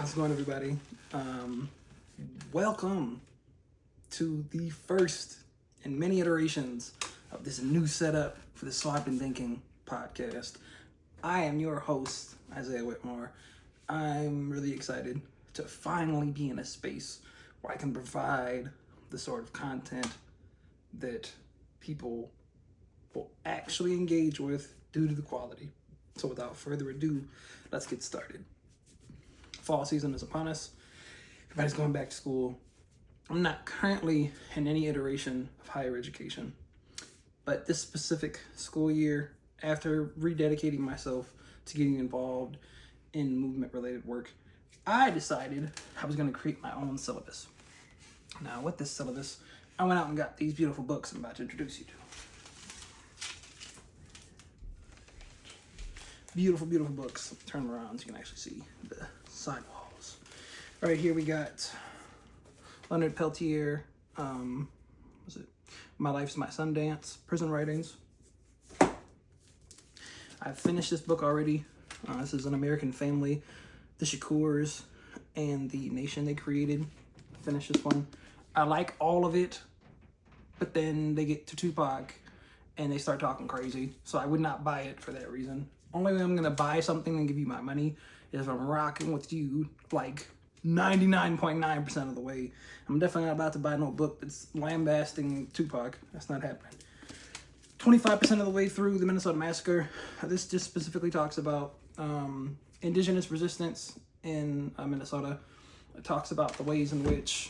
How's it going, everybody? Welcome to the first in many iterations of this new setup for the So I've Been Thinking podcast. I am your host, Isaiah Whitmore. I'm really excited to finally be in a space where I can provide the sort of content that people will actually engage with due to the quality. So without further ado, let's get started. Fall season is upon us. Everybody's going back to school. I'm not currently in any iteration of higher education, but this specific school year, after rededicating myself to getting involved in movement-related work, I decided I was going to create my own syllabus. Now, with this syllabus, I went out and got these beautiful books I'm about to introduce you to. Beautiful, beautiful books. Turn them around so you can actually see the side walls. Right here we got Leonard Peltier, was it My Life's My Sundance, Prison Writings. I've finished this book already. This is An American Family, The Shakurs, and the Nation They Created. I finished this one. I like all of it, but then they get to Tupac and they start talking crazy, so I would not buy it for that reason. Only way I'm gonna buy something and give you my money is if I'm rocking with you like 99.9% of the way. I'm definitely not about to buy no book that's lambasting Tupac. That's not happening. 25% of the way through the Minnesota Massacre. This just specifically talks about indigenous resistance in Minnesota. It talks about the ways in which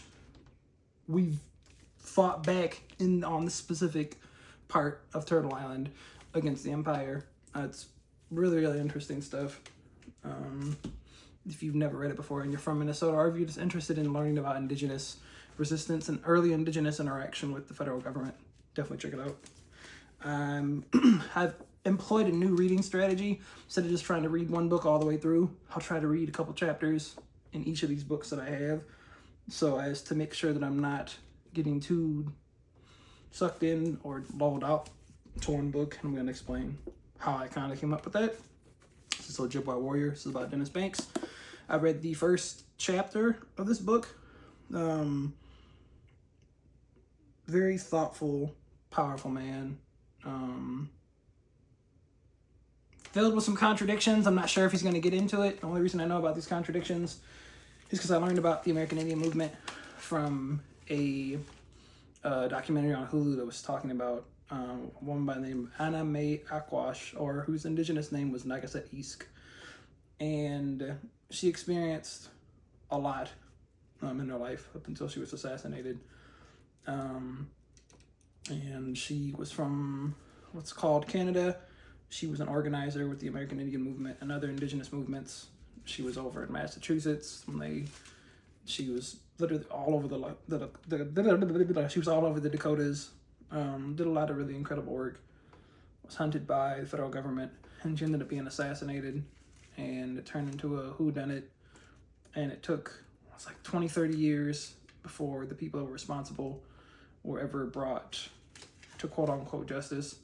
we've fought back on this specific part of Turtle Island against the Empire. It's really, really interesting stuff. If you've never read it before and you're from Minnesota, or if you're just interested in learning about indigenous resistance and early indigenous interaction with the federal government, definitely check it out. I've employed a new reading strategy. Instead of just trying to read one book all the way through, I'll try to read a couple chapters in each of these books that I have, so as to make sure that I'm not getting too sucked in or lulled out to one book. I'm going to explain how I kind of came up with that. This is Ojibwa Warrior. This is about Dennis Banks. I read the first chapter of this book. Very thoughtful, powerful man. Filled with some contradictions. I'm not sure if he's going to get into it. The only reason I know about these contradictions is because I learned about the American Indian movement from a documentary on Hulu that was talking about a woman by the name of Anna Mae Aquash, or whose indigenous name was Nagaset Isk. And she experienced a lot in her life up until she was assassinated. And she was from what's called Canada. She was an organizer with the American Indian movement and other indigenous movements. She was over in Massachusetts when she was literally all over she was all over the Dakotas. Did a lot of really incredible work. Was hunted by the federal government, and she ended up being assassinated, and it turned into a whodunit. And it took, it's like 20-30 years before the people who were responsible were ever brought to quote-unquote justice.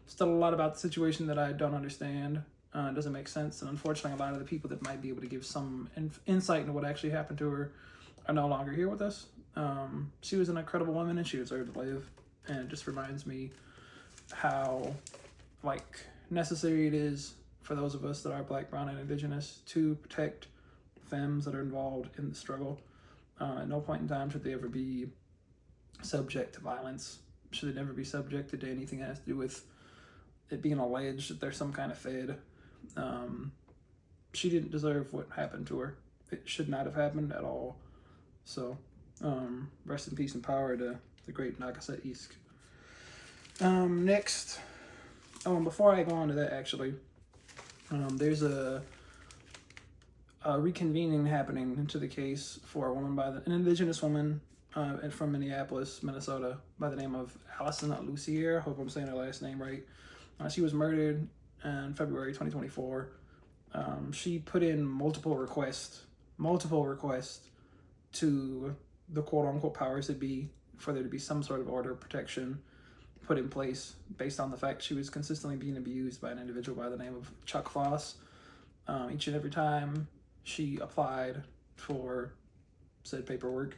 Still a lot about the situation that I don't understand. It doesn't make sense, and unfortunately a lot of the people that might be able to give some insight into what actually happened to her are no longer here with us. She was an incredible woman, and she deserved to live. And it just reminds me how necessary it is for those of us that are Black, brown, and indigenous to protect femmes that are involved in the struggle. At no point in time should they ever be subject to violence. Should they never be subjected to anything that has to do with it being alleged that there's some kind of fed. She didn't deserve what happened to her. It should not have happened at all. So rest in peace and power to the great Nagaset Isk. Next, before I go on to that, actually, there's a reconvening happening into the case for a woman an indigenous woman from Minneapolis, Minnesota, by the name of Allison Lucier. Hope I'm saying her last name right. She was murdered in February 2024. She put in multiple requests to the quote-unquote powers that be for there to be some sort of order of protection put in place based on the fact she was consistently being abused by an individual by the name of Chuck Foss. Each and every time she applied for said paperwork.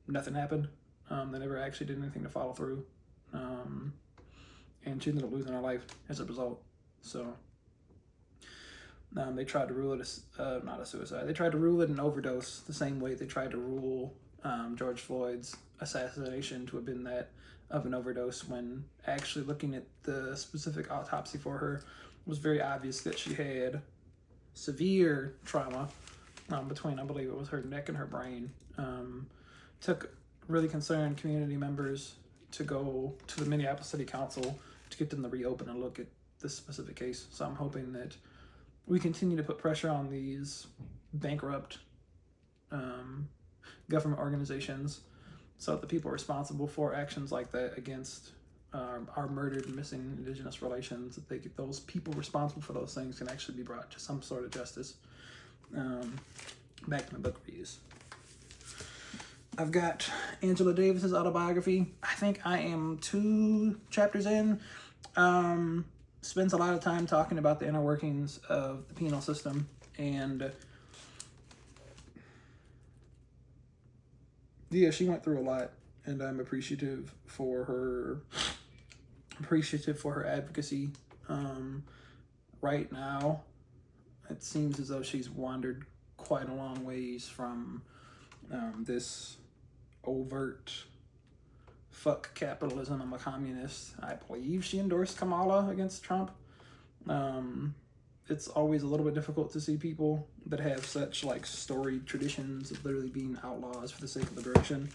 Nothing happened. They never actually did anything to follow through. And she ended up losing her life as a result. So they tried to rule it as not a suicide. They tried to rule it an overdose the same way they tried to rule George Floyd's assassination to have been that of an overdose, when actually looking at the specific autopsy for her, it was very obvious that she had severe trauma between, I believe it was her neck and her brain. Took really concerned community members to go to the Minneapolis City Council to get them to reopen and look at this specific case. So I'm hoping that we continue to put pressure on these bankrupt government organizations, so that the people responsible for actions like that against our murdered and missing Indigenous relations, that they get those people responsible for those things can actually be brought to some sort of justice. Back to my book reviews. I've got Angela Davis's autobiography. I think I am 2 chapters in. Spends a lot of time talking about the inner workings of the penal system, and yeah, she went through a lot, and I'm appreciative for her advocacy. Right now, it seems as though she's wandered quite a long ways from this overt fuck capitalism, I'm a communist. I believe she endorsed Kamala against Trump. It's always a little bit difficult to see people that have such like storied traditions of literally being outlaws for the sake of liberation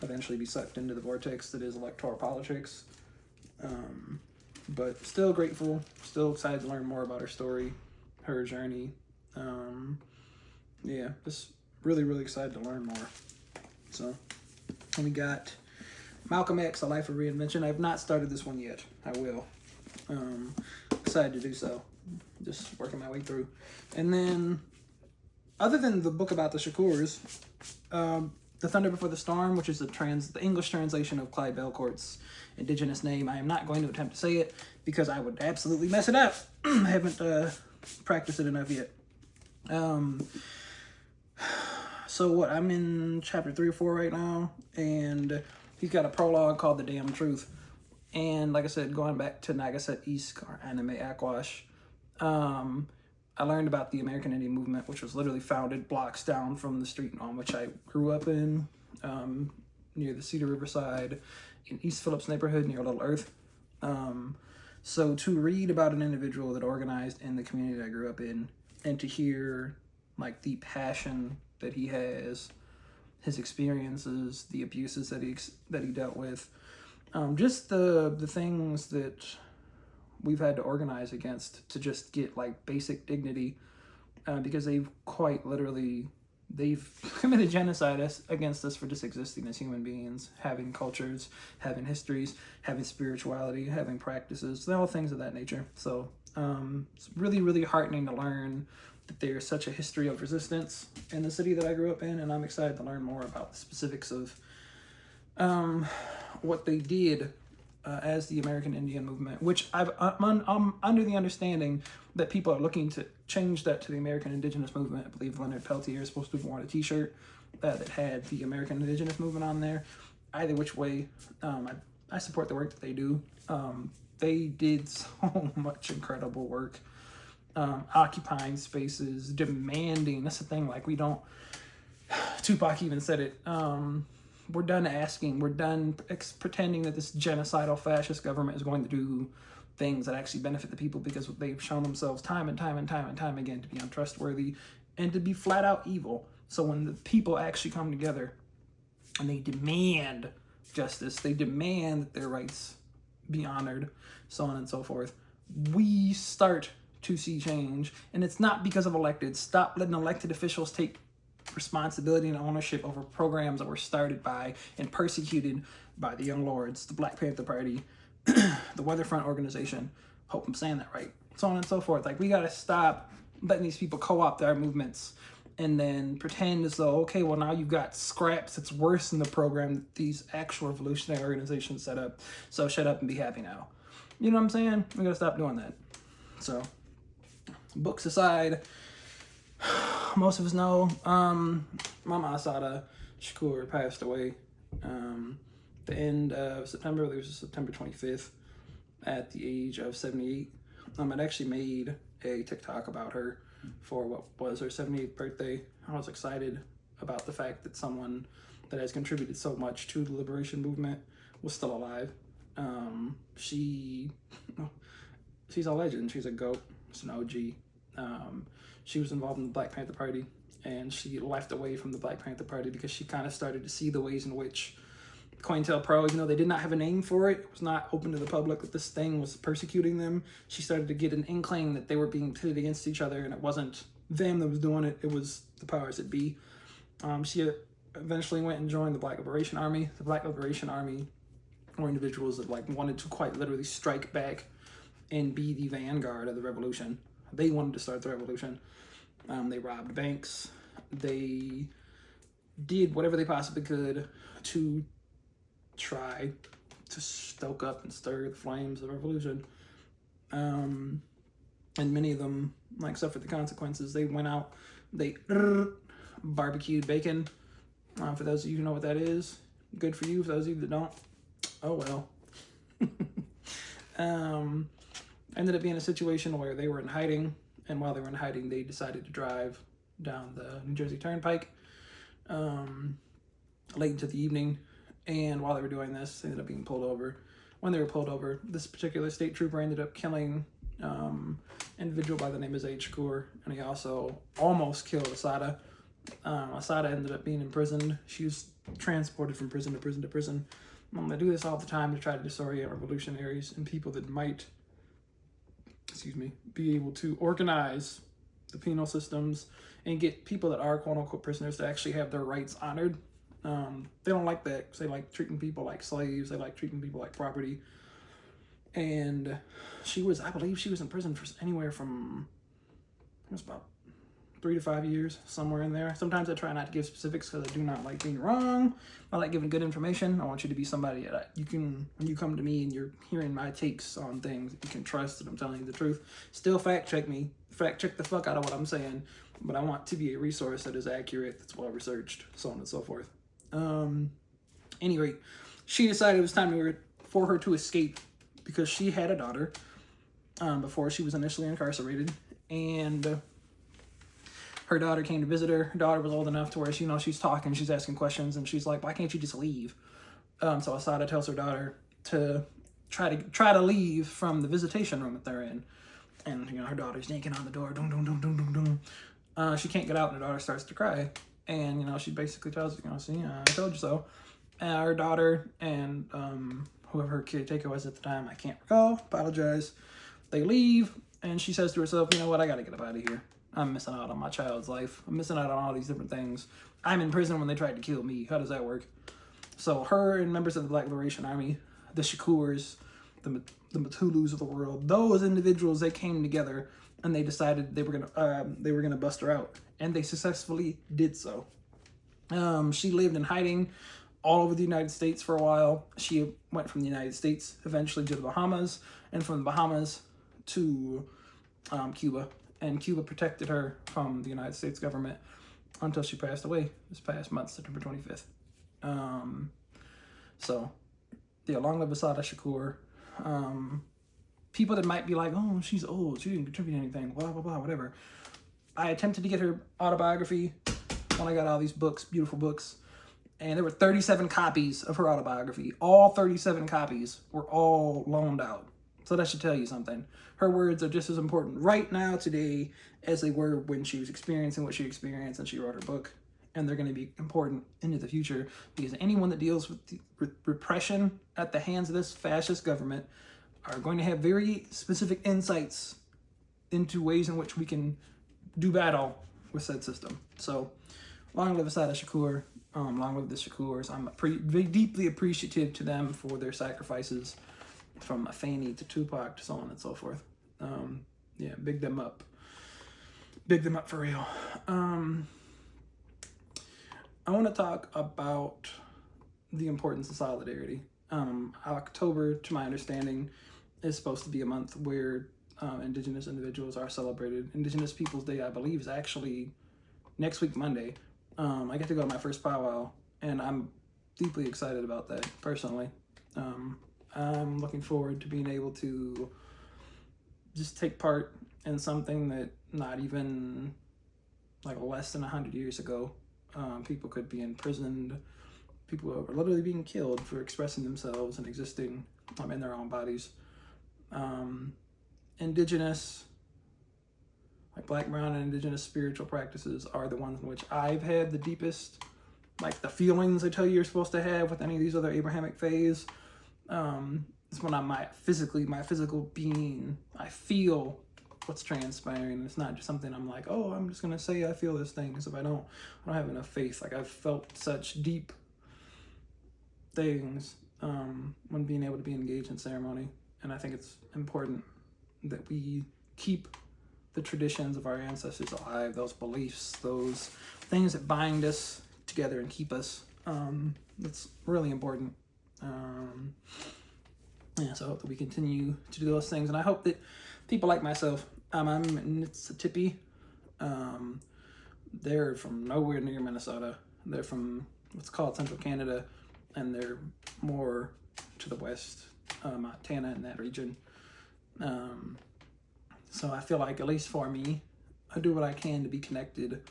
eventually be sucked into the vortex that is electoral politics. But still grateful, still excited to learn more about her story, her journey. Yeah, just really, really excited to learn more. So, and we got Malcolm X, A Life of Reinvention. I've not started this one yet. I will. Excited to do so. Just working my way through. And then, other than the book about the Shakurs, The Thunder Before the Storm, which is the English translation of Clyde Belcourt's indigenous name. I am not going to attempt to say it because I would absolutely mess it up. I haven't practiced it enough yet. So what, I'm in chapter 3 or 4 right now, and he's got a prologue called The Damn Truth. And like I said, going back to Nagaset East, or Anime Akwash, I learned about the American Indian movement, which was literally founded blocks down from the street on which I grew up in, near the Cedar Riverside, in East Phillips neighborhood near Little Earth. So to read about an individual that organized in the community I grew up in, and to hear like the passion that he has, his experiences, the abuses that he dealt with, just the things that we've had to organize against to just get like basic dignity, because they've quite literally, they've committed genocide against us for just existing as human beings, having cultures, having histories, having spirituality, having practices, all things of that nature. So it's really, really heartening to learn that there's such a history of resistance in the city that I grew up in, and I'm excited to learn more about the specifics of what they did as the American Indian movement, which I'm under the understanding that people are looking to change that to the American Indigenous movement. I believe Leonard Peltier is supposed to have worn a t-shirt that had the American Indigenous movement on there. Either which way, I support the work that they do. They did so much incredible work, occupying spaces, demanding, that's the thing, like we don't, Tupac even said it, we're done asking, we're done pretending that this genocidal fascist government is going to do things that actually benefit the people, because they've shown themselves time and time again to be untrustworthy and to be flat out evil. So when the people actually come together and they demand justice, they demand that their rights be honored, so on and so forth, we start to see change. And it's not because of elected. Stop letting elected officials take responsibility and ownership over programs that were started by and persecuted by the Young Lords, the Black Panther Party, the Weatherfront Organization, hope I'm saying that right, so on and so forth. Like, we gotta stop letting these people co-opt our movements and then pretend as though, okay, well now you've got scraps that's worse than the program that these actual revolutionary organizations set up, so shut up and be happy now. You know what I'm saying? We gotta stop doing that. So, books aside, most of us know, Mama Assata Shakur passed away the end of September. It was September 25th at the age of 78. I'd actually made a TikTok about her for what was her 78th birthday. I was excited about the fact that someone that has contributed so much to the liberation movement was still alive. She's a legend. She's a GOAT. She's an OG. She was involved in the Black Panther Party, and she left away from the Black Panther Party because she kind of started to see the ways in which COINTELPRO, even though they did not have a name for it, it was not open to the public that this thing was persecuting them. She started to get an inkling that they were being pitted against each other, and it wasn't them that was doing it, it was the powers that be. She eventually went and joined the Black Liberation Army. The Black Liberation Army were individuals that like wanted to quite literally strike back and be the vanguard of the revolution. They wanted to start the revolution. They robbed banks. They did whatever they possibly could to try to stoke up and stir the flames of revolution. And many of them, like, suffered the consequences. They went out, they barbecued bacon. For those of you who know what that is, good for you. For those of you that don't, oh well. Ended up being a situation where they were in hiding, and while they were in hiding, they decided to drive down the New Jersey Turnpike late into the evening. And while they were doing this, they ended up being pulled over. When they were pulled over, this particular state trooper ended up killing an individual by the name of Zaid Shakur, and he also almost killed Assata. Assata ended up being imprisoned. She was transported from prison to prison to prison. They do this all the time to try to disorient revolutionaries and people that might, be able to organize the penal systems and get people that are quote-unquote prisoners to actually have their rights honored. They don't like that because they like treating people like slaves. They like treating people like property. And I believe she was in prison for anywhere from, it was about 3 to 5 years, somewhere in there. Sometimes I try not to give specifics because I do not like being wrong. I like giving good information. I want you to be somebody that you can, when you come to me and you're hearing my takes on things, you can trust that I'm telling you the truth. Still fact check me. Fact check the fuck out of what I'm saying. But I want to be a resource that is accurate, that's well researched, so on and so forth. Any rate, she decided it was time for her to escape because she had a daughter before she was initially incarcerated, and her daughter came to visit her. Her daughter was old enough to where she's talking, she's asking questions, and she's like, "Why can't you just leave?" So Assata tells her daughter to try to leave from the visitation room that they're in, and her daughter's yanking on the door, dum dum dum dum dum dum. She can't get out, and her daughter starts to cry. And, she basically tells her, see, I told you so. Her daughter and whoever her caretaker was at the time, I can't recall, apologize. They leave, and she says to herself, you know what, I got to get up out of here. I'm missing out on my child's life. I'm missing out on all these different things. I'm in prison when they tried to kill me. How does that work? So her and members of the Black Liberation Army, the Shakurs, the Matulus of the world, those individuals, they came together and they decided they were gonna bust her out, and they successfully did so. She lived in hiding all over the United States for a while. She went from the United States eventually to the Bahamas, and from the Bahamas to Cuba, and Cuba protected her from the United States government until she passed away this past month, September 25th. So, yeah, long live Assata Shakur. People that might be like, oh, she's old, she didn't contribute anything, blah, blah, blah, whatever. I attempted to get her autobiography when I got all these books, beautiful books, and there were 37 copies of her autobiography. All 37 copies were all loaned out. So that should tell you something. Her words are just as important right now, today, as they were when she was experiencing what she experienced and she wrote her book. And they're going to be important into the future, because anyone that deals with the repression at the hands of this fascist government are going to have very specific insights into ways in which we can do battle with said system. So, long live Assata Shakur. Long live the Shakurs. I'm very deeply appreciative to them for their sacrifices, from Afeni to Tupac to so on and so forth. Yeah, big them up. Big them up for real. I want to talk about the importance of solidarity. October, to my understanding, is supposed to be a month where Indigenous individuals are celebrated. Indigenous Peoples Day, I believe, is actually next week, Monday. I get to go to my first powwow, and I'm deeply excited about that, personally. I'm looking forward to being able to just take part in something that not even like less than 100 years ago, people could be imprisoned. People are literally being killed for expressing themselves and existing in their own bodies. Indigenous, like Black, Brown, and Indigenous spiritual practices are the ones in which I've had the deepest, like the feelings they tell you you're supposed to have with any of these other Abrahamic faiths. It's when I'm my physical being, I feel what's transpiring. It's not just something I'm like, oh, I'm just gonna say I feel this thing, because if I don't have enough faith. Like, I've felt such deep things when being able to be engaged in ceremony, and I think it's important that we keep the traditions of our ancestors alive, those beliefs, those things that bind us together and keep us. It's really important. So I hope that we continue to do those things, and I hope that people like myself, I'm Nitsatipi. They're from nowhere near Minnesota. They're from what's called Central Canada, and they're more to the west, Montana, in that region. So I feel like, at least for me, I do what I can to be connected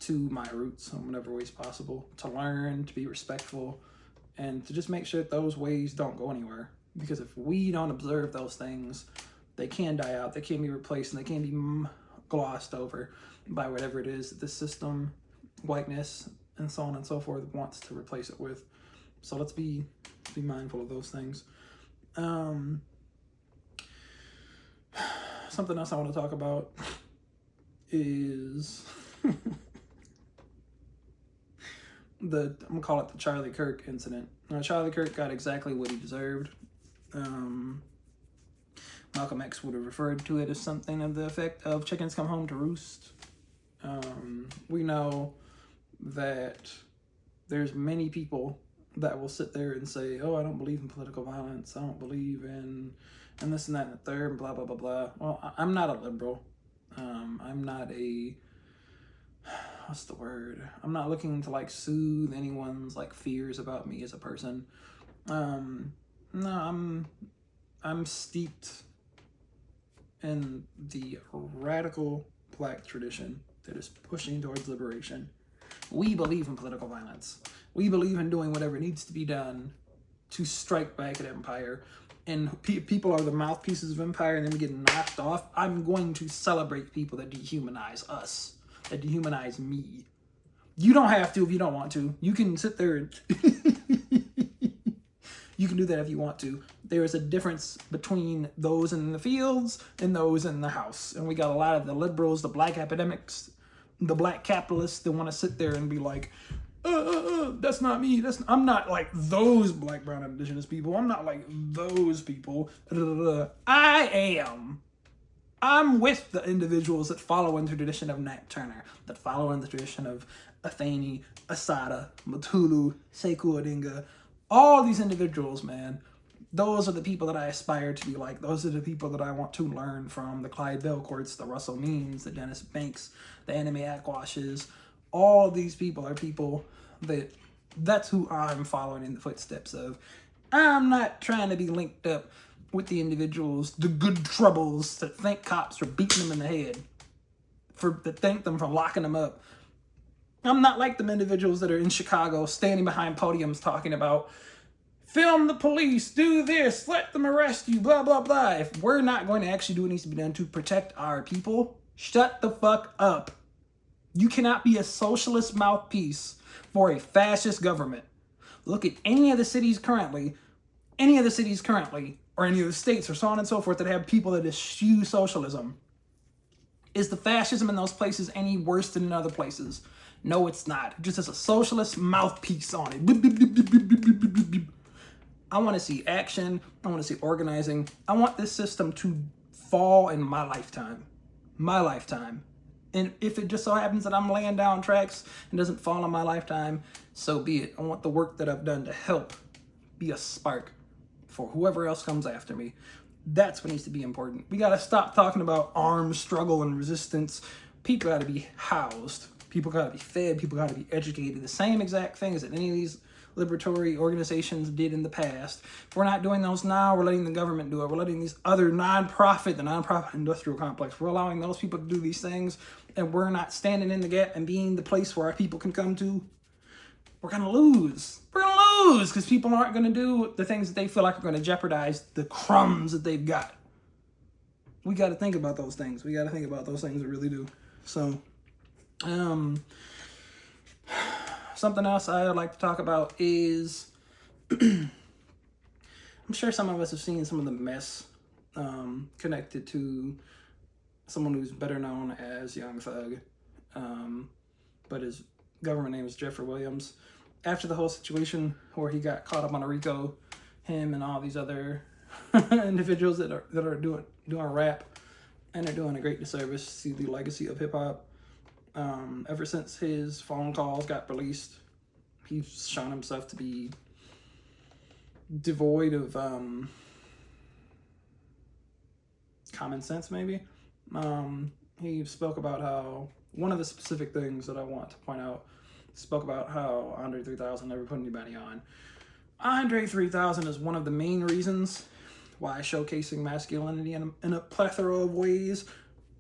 to my roots in whatever ways possible, to learn, to be respectful, and to just make sure that those ways don't go anywhere. Because if we don't observe those things, they can die out, they can be replaced, and they can be glossed over by whatever it is that the system, whiteness, and so on and so forth wants to replace it with. So let's be mindful of those things. Something else I want to talk about is I'm gonna call it the Charlie Kirk incident. Charlie Kirk got exactly what he deserved. Malcolm X would have referred to it as something of the effect of chickens come home to roost. We know that there's many people that will sit there and say, oh, I don't believe in political violence. I don't believe in this and that and the third, and blah, blah, blah, blah. Well, I'm not a liberal. I'm not a, what's the word? I'm not looking to like soothe anyone's like fears about me as a person. No, I'm steeped in the radical Black tradition that is pushing towards liberation. We believe in political violence. We believe in doing whatever needs to be done to strike back at empire. And people are the mouthpieces of empire, and then we get knocked off. I'm going to celebrate people that dehumanize us, that dehumanize me. You don't have to if you don't want to. You can sit there and you can do that if you want to. There is a difference between those in the fields and those in the house. And we got a lot of the liberals, the Black academics, the Black capitalists that want to sit there and be like, that's not me. I'm not like those Black, Brown, and Indigenous people. I'm not like those people. I am. I'm with the individuals that follow in the tradition of Nat Turner, that follow in the tradition of Athani, Assata, Matulu, Sekou Odinga. All these individuals, man, those are the people that I aspire to be like. Those are the people that I want to learn from. The Clyde Belcourts, the Russell Means, the Dennis Banks, the Anime Aquashes. All these people are people that's who I'm following in the footsteps of. I'm not trying to be linked up with the individuals, the good troubles that think cops are beating them in the head, that thank them for locking them up. I'm not like them individuals that are in Chicago standing behind podiums talking about, film the police, do this, let them arrest you, blah, blah, blah. If we're not going to actually do what needs to be done to protect our people, shut the fuck up. You cannot be a socialist mouthpiece for a fascist government. Look at any of the cities currently, or any of the states, or so on and so forth, that have people that eschew socialism. Is the fascism in those places any worse than in other places? No, it's not. It just has a socialist mouthpiece on it. I want to see action. I want to see organizing. I want this system to fall in my lifetime. My lifetime. And if it just so happens that I'm laying down tracks and doesn't fall in my lifetime, so be it. I want the work that I've done to help be a spark for whoever else comes after me. That's what needs to be important. We got to stop talking about armed struggle and resistance. People got to be housed. People got to be fed. People got to be educated. The same exact things that any of these liberatory organizations did in the past. If we're not doing those now, we're letting the government do it. We're letting these other the nonprofit industrial complex, we're allowing those people to do these things, and we're not standing in the gap and being the place where our people can come to. We're going to lose. We're going to lose because people aren't going to do the things that they feel like are going to jeopardize the crumbs that they've got. We got to think about those things. We got to think about those things. We really do. So, something else I'd like to talk about is I'm sure some of us have seen some of the mess connected to someone who's better known as Young Thug, but his government name is Jeffrey Williams. After the whole situation where he got caught up on a RICO, him and all these other individuals that are doing rap, and they're doing a great disservice to the legacy of hip hop. Ever since his phone calls got released, he's shown himself to be devoid of common sense, maybe. He spoke about how, one of the specific things that I want to point out, spoke about how Andre 3000 never put anybody on. Andre 3000 is one of the main reasons why showcasing masculinity in a plethora of ways,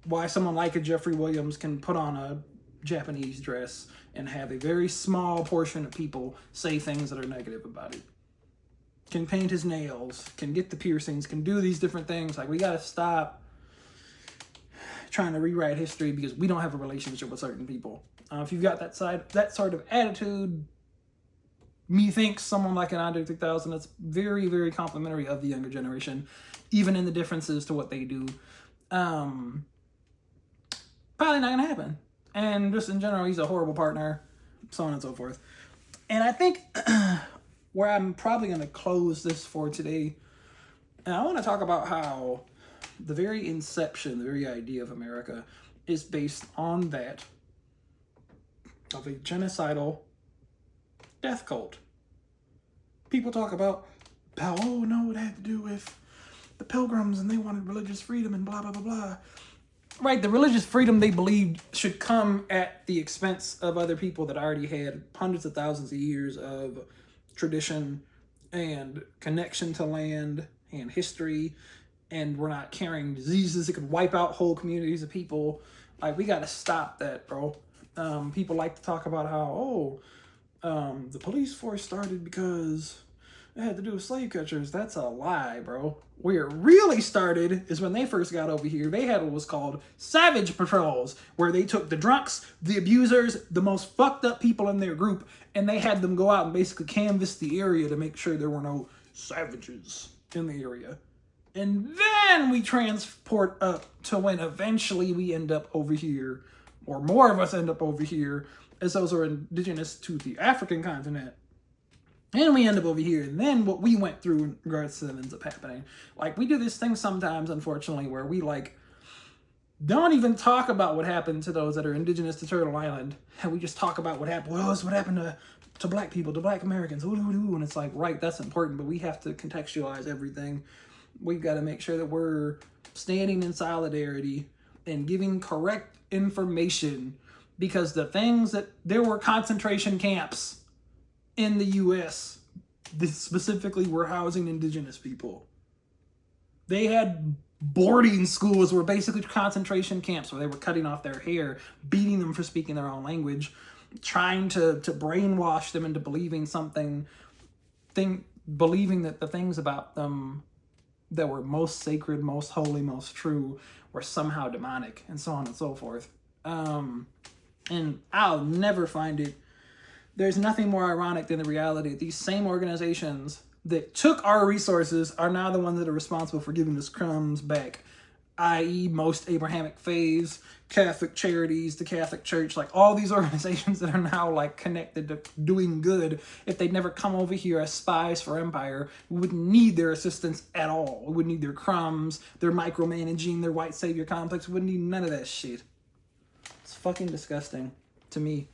why someone like a Jeffrey Williams can put on a Japanese dress and have a very small portion of people say things that are negative about it. Can paint his nails, can get the piercings, can do these different things. Like, we got to stop trying to rewrite history because we don't have a relationship with certain people. If you've got that sort of attitude, methinks someone like an Andre 3000 that's very, very complimentary of the younger generation, even in the differences to what they do. Probably not gonna happen. And just in general, he's a horrible partner, so on and so forth. And I think where I'm probably gonna close this for today, and I want to talk about how the very inception, the very idea of America is based on that of a genocidal death cult. People talk about how, oh no, it had to do with the Pilgrims and they wanted religious freedom and blah, blah, blah, blah. Right, the religious freedom they believed should come at the expense of other people that already had hundreds of thousands of years of tradition and connection to land and history, and we're not carrying diseases that could wipe out whole communities of people. Like, we got to stop that, bro. People like to talk about how, the police force started because it had to do with slave catchers. That's a lie, bro. Where it really started is when they first got over here. They had what was called savage patrols, where they took the drunks, the abusers, the most fucked up people in their group, and they had them go out and basically canvass the area to make sure there were no savages in the area. And then we transport up to when eventually we end up over here, or more of us end up over here, as those are indigenous to the African continent. And we end up over here, and then what we went through in regards to them ends up happening. Like, we do this thing sometimes, unfortunately, where we, like, don't even talk about what happened to those that are indigenous to Turtle Island. And we just talk about what happened. Well, this is what happened to black people, to black Americans. And it's like, right, that's important, but we have to contextualize everything. We've got to make sure that we're standing in solidarity and giving correct information, because the things that there were concentration camps in the U.S. that specifically were housing indigenous people. They had boarding schools were basically concentration camps where they were cutting off their hair, beating them for speaking their own language, trying to brainwash them into believing believing that the things about them that were most sacred, most holy, most true were somehow demonic, and so on and so forth. And I'll never find it. There's nothing more ironic than the reality that these same organizations that took our resources are now the ones that are responsible for giving us crumbs back, i.e. most Abrahamic faiths, Catholic charities, the Catholic Church, like all these organizations that are now like connected to doing good. If they'd never come over here as spies for empire, we wouldn't need their assistance at all. We wouldn't need their crumbs, their micromanaging, their white savior complex. We wouldn't need none of that shit. It's fucking disgusting to me.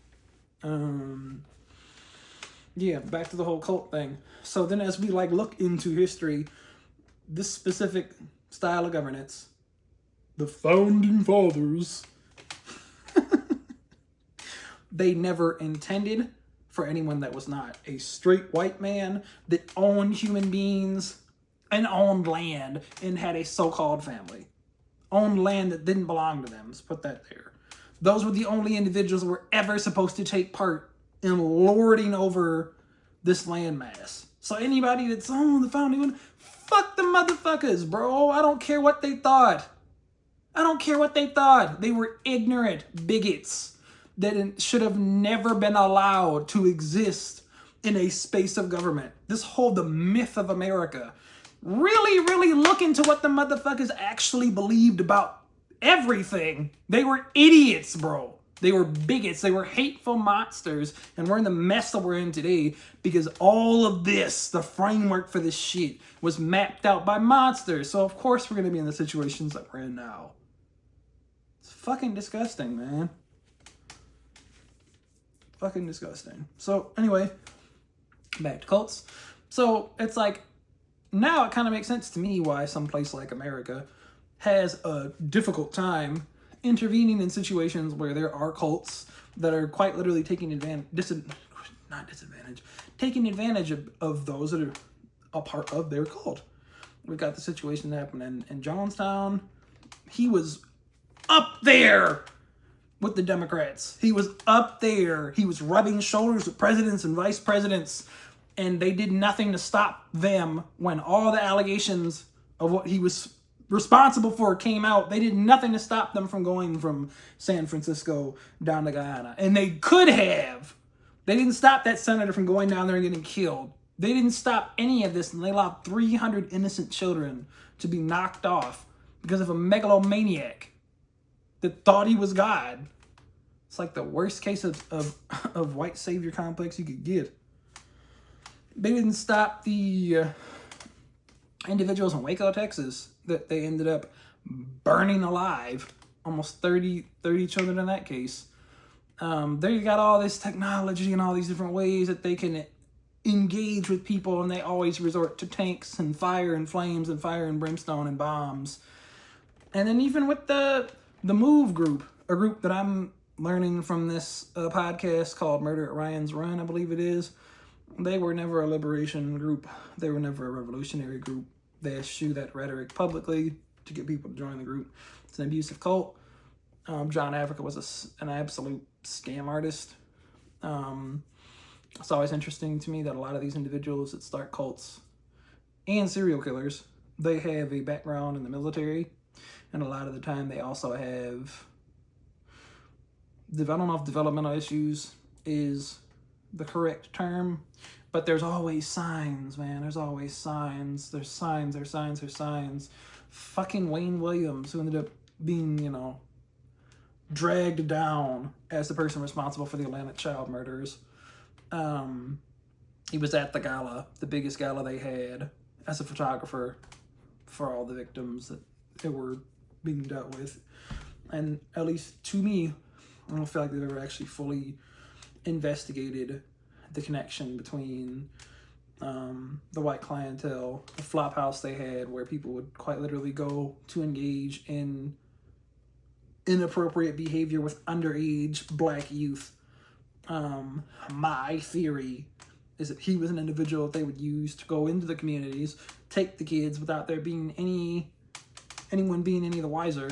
Yeah, back to the whole cult thing. So then as we like look into history, this specific style of governance, the founding fathers, they never intended for anyone that was not a straight white man that owned human beings and owned land and had a so-called family. Owned land that didn't belong to them. Let's put that there. Those were the only individuals who were ever supposed to take part in lording over this landmass. So anybody that's on the founding one, fuck the motherfuckers, bro. I don't care what they thought. I don't care what they thought. They were ignorant bigots that should have never been allowed to exist in a space of government. This whole, the myth of America. Really, really look into what the motherfuckers actually believed about everything. They were idiots, bro. They were bigots. They were hateful monsters. And we're in the mess that we're in today because all of this, the framework for this shit, was mapped out by monsters. So of course we're going to be in the situations that we're in now. It's fucking disgusting, man. Fucking disgusting. So anyway, back to cults. So it's like, now it kind of makes sense to me why some place like America has a difficult time intervening in situations where there are cults that are quite literally taking taking advantage of those that are a part of their cult. We've got the situation that happened in Jonestown. He was up there with the Democrats. He was up there. He was rubbing shoulders with presidents and vice presidents, and they did nothing to stop them when all the allegations of what he was responsible for came out. They did nothing to stop them from going from San Francisco down to Guyana. And they could have. They didn't stop that senator from going down there and getting killed. They didn't stop any of this, and they allowed 300 innocent children to be knocked off because of a megalomaniac that thought he was God. It's like the worst case of white savior complex you could get. They didn't stop the individuals in Waco, Texas, that they ended up burning alive. Almost 30 children in that case. They got all this technology and all these different ways that they can engage with people, and they always resort to tanks and fire and flames and fire and brimstone and bombs. And then even with the MOVE group, a group that I'm learning from this podcast called Murder at Ryan's Run, I believe it is. They were never a liberation group. They were never a revolutionary group. They eschew that rhetoric publicly to get people to join the group. It's an abusive cult. John Africa was an absolute scam artist. It's always interesting to me that a lot of these individuals that start cults and serial killers, they have a background in the military. And a lot of the time they also have, I don't know if developmental issues is the correct term, but there's always signs, man. There's always signs. There's signs. Fucking Wayne Williams, who ended up being, dragged down as the person responsible for the Atlanta child murders. He was at the gala, the biggest gala they had, as a photographer for all the victims that were being dealt with. And at least to me, I don't feel like they've ever actually fully investigated the connection between the white clientele, the flop house they had, where people would quite literally go to engage in inappropriate behavior with underage black youth. My theory is that he was an individual that they would use to go into the communities, take the kids without there being anyone being any the wiser,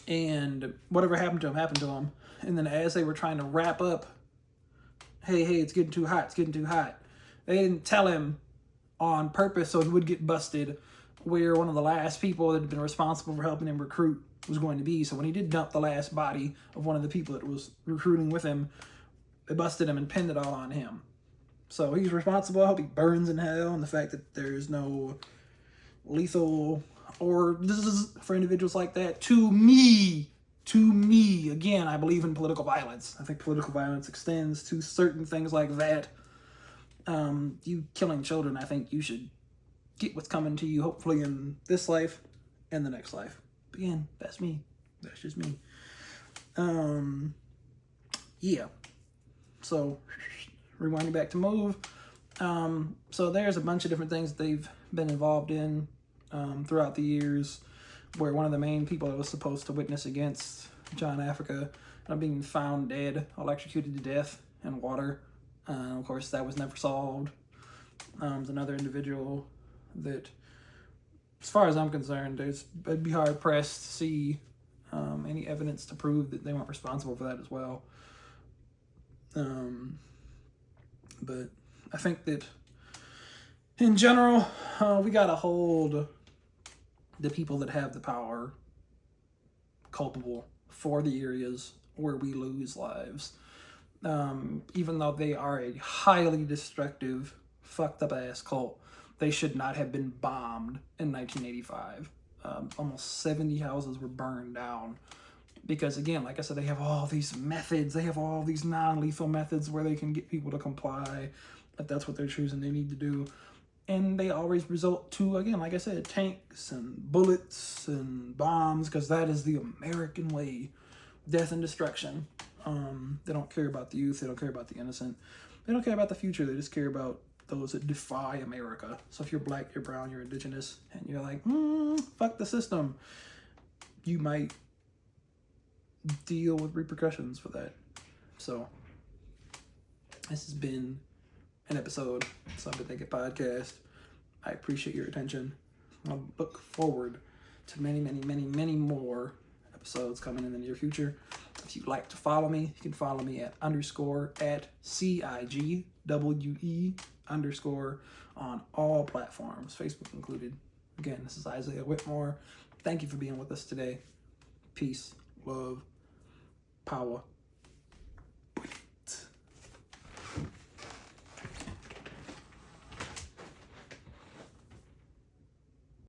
and whatever happened to him. And then as they were trying to wrap up, hey, it's getting too hot, they didn't tell him on purpose so he would get busted where one of the last people that had been responsible for helping him recruit was going to be. So when he did dump the last body of one of the people that was recruiting with him, they busted him and pinned it all on him. So he's responsible. I hope he burns in hell. And the fact that there's no lethal, or this is for individuals like that, to me, again, I believe in political violence. I think political violence extends to certain things like that. You killing children, I think you should get what's coming to you, hopefully in this life and the next life. But again, that's me. That's just me. Yeah. So, rewinding back to move. So there's a bunch of different things that they've been involved in throughout the years, where one of the main people that was supposed to witness against John Africa being found dead, electrocuted to death in water. Of course, that was never solved. There's another individual that, as far as I'm concerned, I'd be hard pressed to see any evidence to prove that they weren't responsible for that as well. But I think that in general, we gotta hold the people that have the power culpable for the areas where we lose lives. Even though they are a highly destructive, fucked up ass cult, they should not have been bombed in 1985. Almost 70 houses were burned down because, again, like I said, they have all these methods. They have all these non-lethal methods where they can get people to comply if that's what they're choosing they need to do. And they always result to, again, like I said, tanks and bullets and bombs, because that is the American way. Death and destruction. They don't care about the youth. They don't care about the innocent. They don't care about the future. They just care about those that defy America. So if you're black, you're brown, you're indigenous, and you're like, fuck the system, you might deal with repercussions for that. So this has been an episode of Something to Think It podcast. I appreciate your attention. I look forward to many, many, many, many more episodes coming in the near future. If you'd like to follow me, you can follow me at _@CIGWE_ on all platforms, Facebook included. Again, this is Isaiah Whitmore. Thank you for being with us today. Peace, love, power.